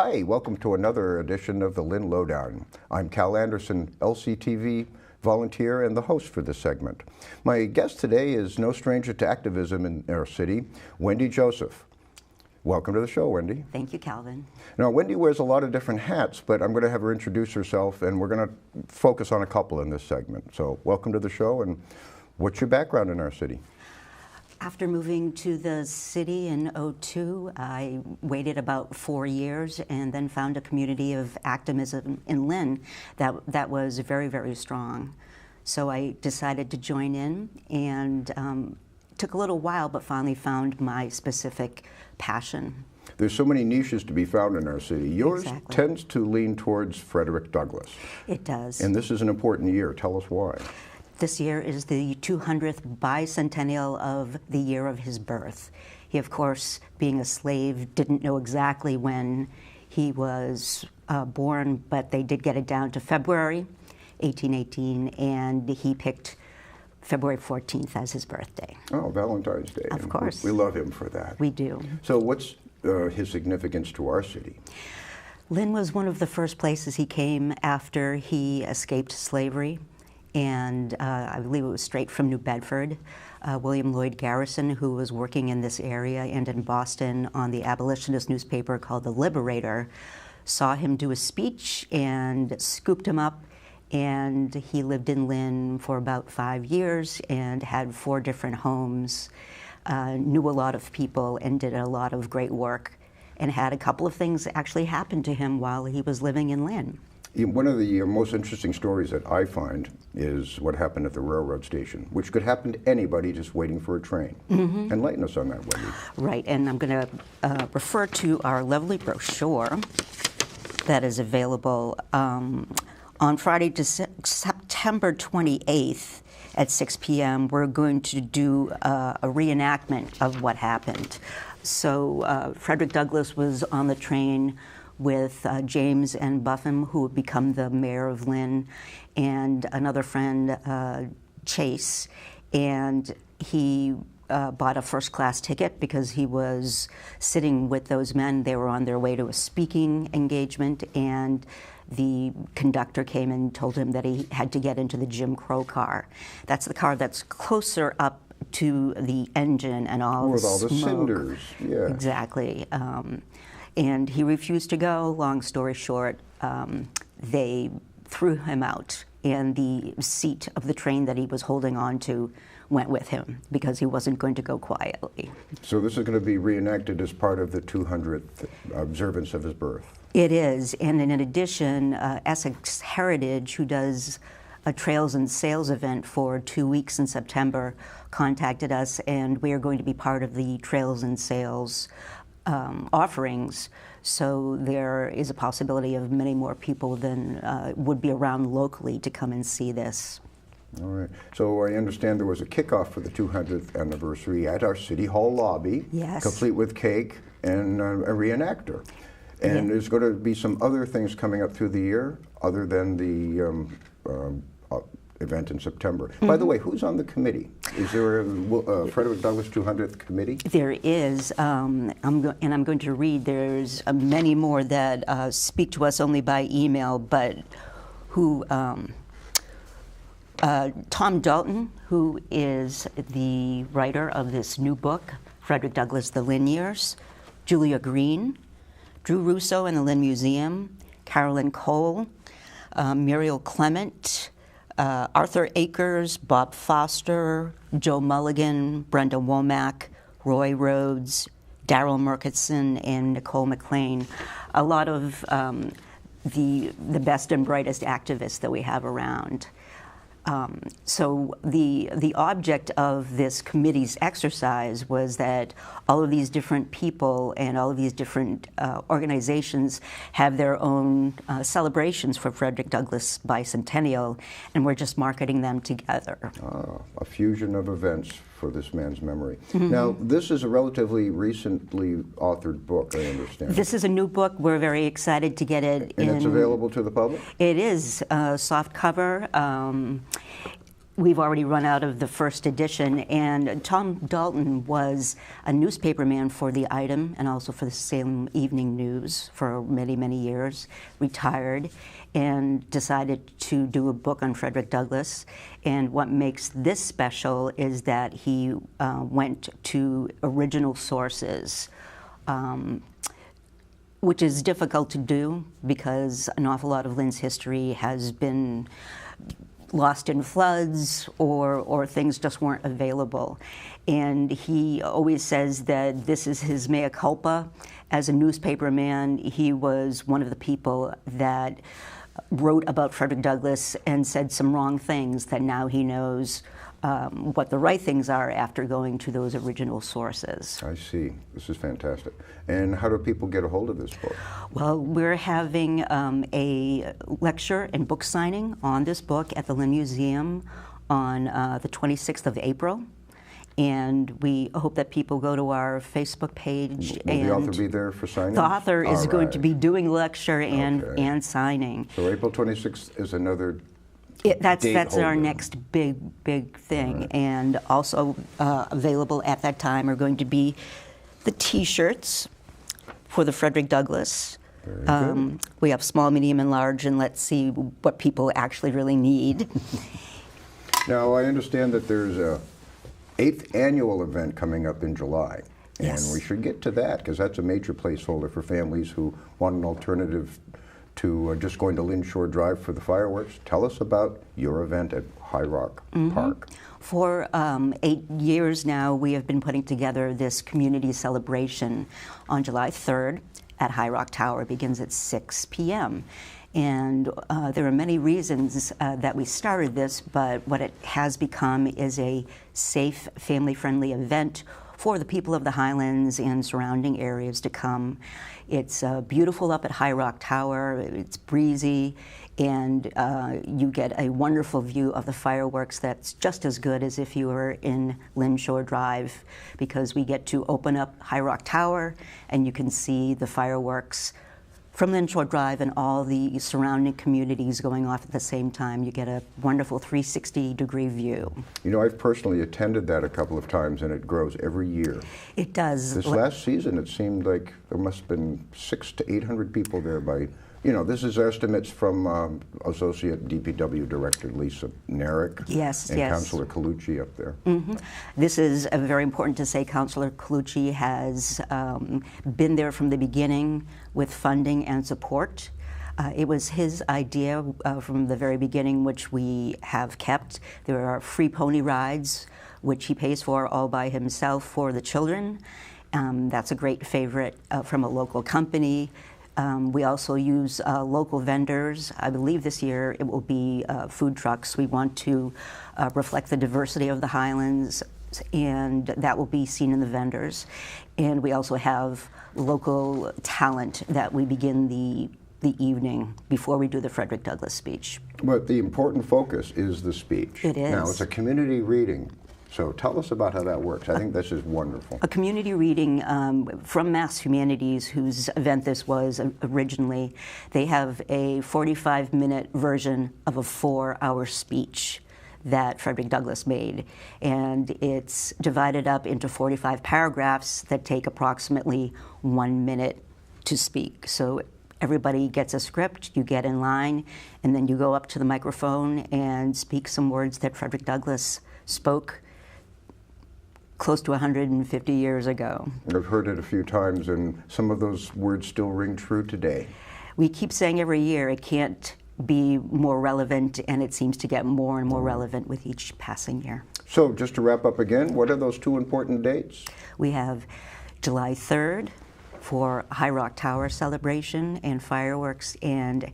Hi, welcome to another edition of the Lynn Lowdown. I'm Cal Anderson, LCTV volunteer and the host for this segment. My guest today is no stranger to activism in our city, Wendy Joseph. Welcome to the show, Wendy. Thank you, Calvin. Now, Wendy wears a lot of different hats, but I'm going to have her introduce herself, and we're going to focus on a couple in this segment. So welcome to the show, and what's your background in our city? After moving to the city in '02, I waited about 4 years and then found a community of activism in Lynn that was very, very strong. So I decided to join in, and took a little while, but finally found my specific passion. There's so many niches to be found in our city. Yours tends to lean towards Frederick Douglass. It does. And this is an important year. Tell us why. This year is the 200th bicentennial of the year of his birth. He, of course, being a slave, didn't know exactly when he was born, but they did get it down to February 1818, and he picked February 14th as his birthday. Oh, Valentine's Day. Of course. We love him for that. We do. So what's his significance to our city? Lynn was one of the first places he came after he escaped slavery. And I believe it was straight from New Bedford. William Lloyd Garrison, who was working in this area and in Boston on the abolitionist newspaper called The Liberator, saw him do a speech and scooped him up. And he lived in Lynn for about 5 years and had 4 different homes, knew a lot of people and did a lot of great work, and had a couple of things actually happen to him while he was living in Lynn. One of the most interesting stories that I find is what happened at the railroad station, which could happen to anybody just waiting for a train. Mm-hmm. Enlighten us on that, Wendy. Right, and I'm going to refer to our lovely brochure that is available on Friday, September 28th at 6 p.m. We're going to do a reenactment of what happened. So Frederick Douglass was on the train with James and Buffum, who would become the mayor of Lynn, and another friend, Chase. And he bought a first-class ticket because he was sitting with those men. They were on their way to a speaking engagement, and the conductor came and told him that he had to get into the Jim Crow car. That's the car that's closer up to the engine and all with the all smoke. the cinders. Yeah. Exactly. And he refused to go. Long story short, they threw him out, and the seat of the train that he was holding on to went with him because he wasn't going to go quietly. So this is going to be reenacted as part of the 200th observance of his birth. It is, and in addition, Essex Heritage, who does a Trails and Sales event for 2 weeks in September, contacted us, and we are going to be part of the Trails and Sales offerings, so there is a possibility of many more people than would be around locally to come and see this. All right. So I understand there was a kickoff for the 200th anniversary at our City Hall lobby, yes, complete with cake and a reenactor. And there's going to be some other things coming up through the year other than the event in September. Mm-hmm. By the way, who's on the committee? Is there a Frederick Douglass 200th committee? There is, and I'm going to read. There's many more that speak to us only by email, but who Tom Dalton, who is the writer of this new book, Frederick Douglass: The Lynn Years, Julia Green, Drew Russo and the Lynn Museum, Carolyn Cole, Muriel Clement, Arthur Akers, Bob Foster, Joe Mulligan, Brenda Womack, Roy Rhodes, Darrell Murkitson, and Nicole McLean. A lot of the best and brightest activists that we have around. So the object of this committee's exercise was that all of these different people and all of these different organizations have their own celebrations for Frederick Douglass bicentennial, and we're just marketing them together. A fusion of events for this man's memory. Mm-hmm. Now, this is a relatively recently authored book, I understand. This is a new book. We're very excited to get it and it's available to the public? It is soft cover. we've already run out of the first edition, and Tom Dalton was a newspaperman for the Item and also for the Salem Evening News for many, many years, retired, and decided to do a book on Frederick Douglass. And what makes this special is that he went to original sources, which is difficult to do because an awful lot of Lynn's history has been lost in floods or things just weren't available. And he always says that this is his mea culpa. As a newspaperman, he was one of the people that wrote about Frederick Douglass and said some wrong things that now he knows what the right things are after going to those original sources. I see. This is fantastic. And how do people get a hold of this book? Well, we're having a lecture and book signing on this book at the Lynn Museum on the 26th of April. And we hope that people go to our Facebook page. Will the author be there for signing? The author is going to be doing lecture and signing. So April 26th is another that's our next big thing. Right. And also available at that time are going to be the T-shirts for the Frederick Douglass. We have small, medium, and large, and let's see what people actually really need. Now, I understand that there's a 8th annual event coming up in July. Yes. And we should get to that because that's a major placeholder for families who want an alternative to just going to Lynn Shore Drive for the fireworks. Tell us about your event at High Rock Park. For 8 years now, we have been putting together this community celebration on July 3rd at High Rock Tower. It begins at 6 p.m. And there are many reasons that we started this, but what it has become is a safe, family-friendly event for the people of the Highlands and surrounding areas to come. It's beautiful up at High Rock Tower. It's breezy, and you get a wonderful view of the fireworks that's just as good as if you were in Lynn Shore Drive, because we get to open up High Rock Tower and you can see the fireworks from Lynn Shore Drive and all the surrounding communities going off at the same time. You get a wonderful 360-degree view. You know, I've personally attended that a couple of times, and it grows every year. It does. This last season, it seemed like there must have been 600 to 800 people there by, you know, this is estimates from Associate DPW Director Lisa Narek and Councilor Colucci up there. This is very important to say. Councilor Colucci has been there from the beginning with funding and support. It was his idea from the very beginning, which we have kept. There are free pony rides, which he pays for all by himself for the children. That's a great favorite from a local company. We also use local vendors. I believe this year it will be food trucks. We want to reflect the diversity of the Highlands, and that will be seen in the vendors. And we also have local talent that we begin the evening before we do the Frederick Douglass speech. But the important focus is the speech. It is. Now, it's a community reading. So tell us about how that works. I think this is wonderful. A community reading from Mass Humanities, whose event this was originally. They have a 45-minute version of a 4-hour speech that Frederick Douglass made. And it's divided up into 45 paragraphs that take approximately 1 minute to speak. So everybody gets a script, you get in line, and then you go up to the microphone and speak some words that Frederick Douglass spoke close to 150 years ago. I've heard it a few times, and some of those words still ring true today. We keep saying every year it can't be more relevant, and it seems to get more and more relevant with each passing year. So just to wrap up again, what are those 2 important dates? We have July 3rd for High Rock Tower celebration and fireworks, and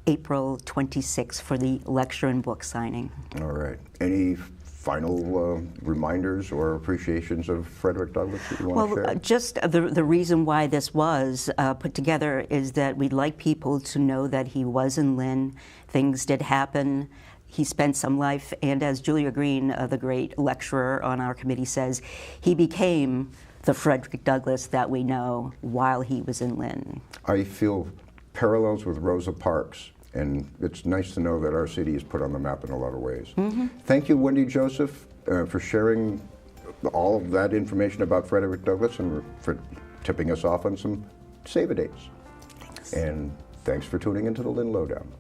April 26th for the lecture and book signing. All right. Any final reminders or appreciations of Frederick Douglass that you want to share? Just the reason why this was put together is that we'd like people to know that he was in Lynn. Things did happen. He spent some life, and as Julia Green, the great lecturer on our committee, says, he became the Frederick Douglass that we know while he was in Lynn. I feel parallels with Rosa Parks. And it's nice to know that our city is put on the map in a lot of ways. Thank you, Wendy Joseph, for sharing all of that information about Frederick Douglass and for tipping us off on some save-a-dates. Thanks. And thanks for tuning into the Lynn Lowdown.